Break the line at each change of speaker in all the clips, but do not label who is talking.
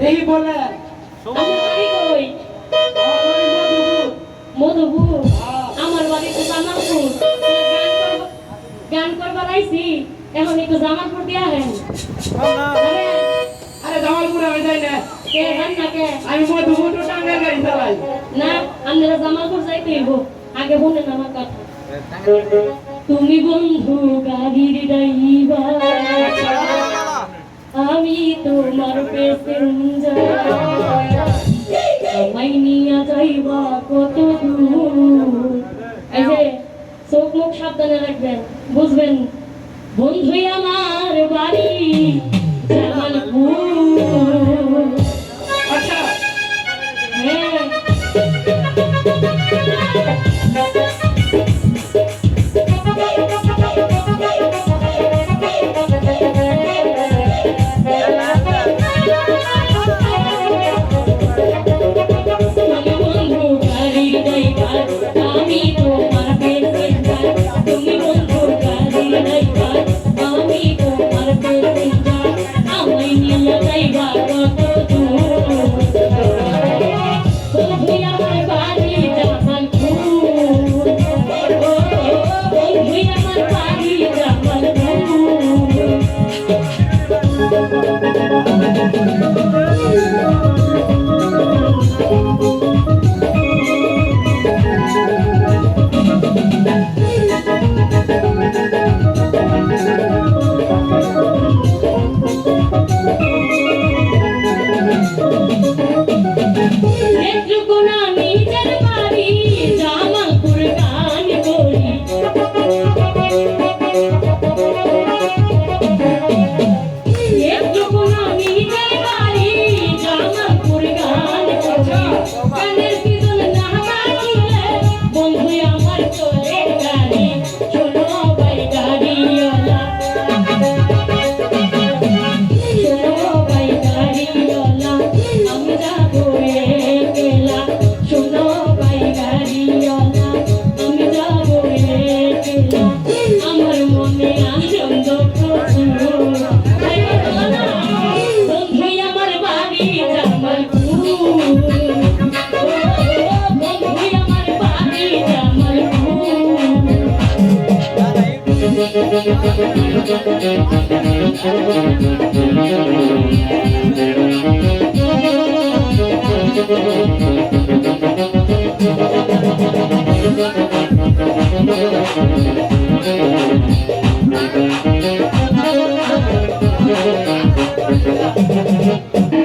এই বলে
আমার বাড়ি কই? মধুপুর। আমার বাড়ি তো জামালপুর। গান করবার আইছি, এখন একটু জামালপুর দিয়া হেন।
আরে জামালপুরে আমি যাই না।
কে জান না কে?
আমি মধুপুর তো টাঙ্গাইল গাড়ি চালাই।
না, আমরা জামালপুর যাইতে হইব। আগে শুনেন আমার কথা। তুমি বন্ধু গাড়ির ড্রাইভার, আমি তোমার প্যাসেঞ্জার, আমায় নিয়ে যাইবা কত দূর। এই যে চোখ মুখ সাবধানে রাখবেন, বুঝবেন। বন্ধুই আমার বাড়ি জামালপুর।
আচ্ছা
হ্যাঁ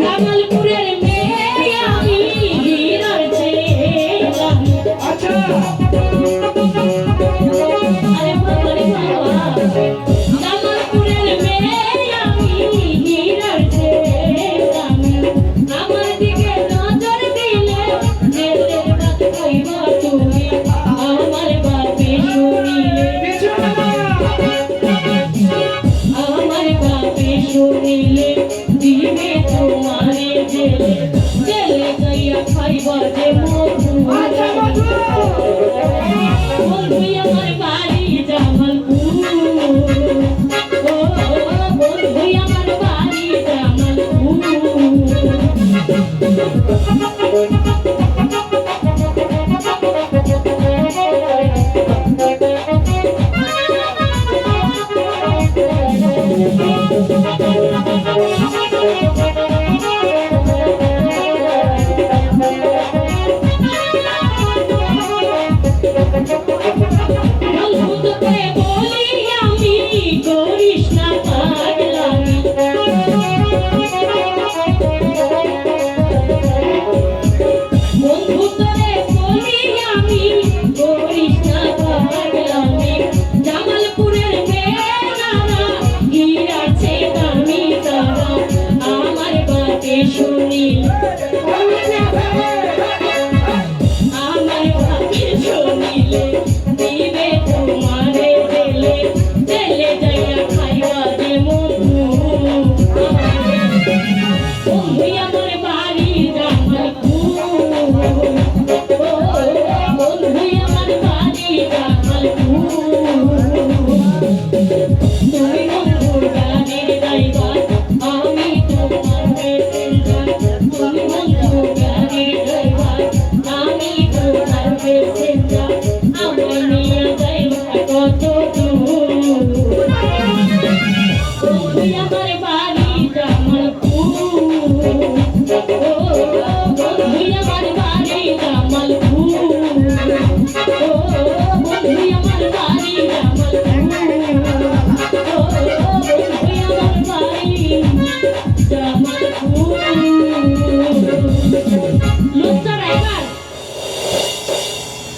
জামালপুরের মেয়ে আমি হীরার চেয়ে দামি।
আচ্ছা
আরে বাবা, জামালপুরের মেয়ে আমি হীরার চেয়ে দামি। আমার দিকে নজর দিলে জেলের বাত কইবা তুমি, আমার বাপে শুনিলে, আমার বাপে শুনিলে দিবে তোমারে জেলে, জেলে যাইয়া খাইবা যে মধু। বন্ধুই আমার বাড়ি জামালপুর, ও বন্ধুই আমার বাড়ি বন্ধুকে বলি আমি করিস না পাগলামি। বন্ধুকে বলি আমি করিস না পাগলামি। জামালপুরের মেয়েরা হীরার চেয়ে দামি তারা, আমার বাপে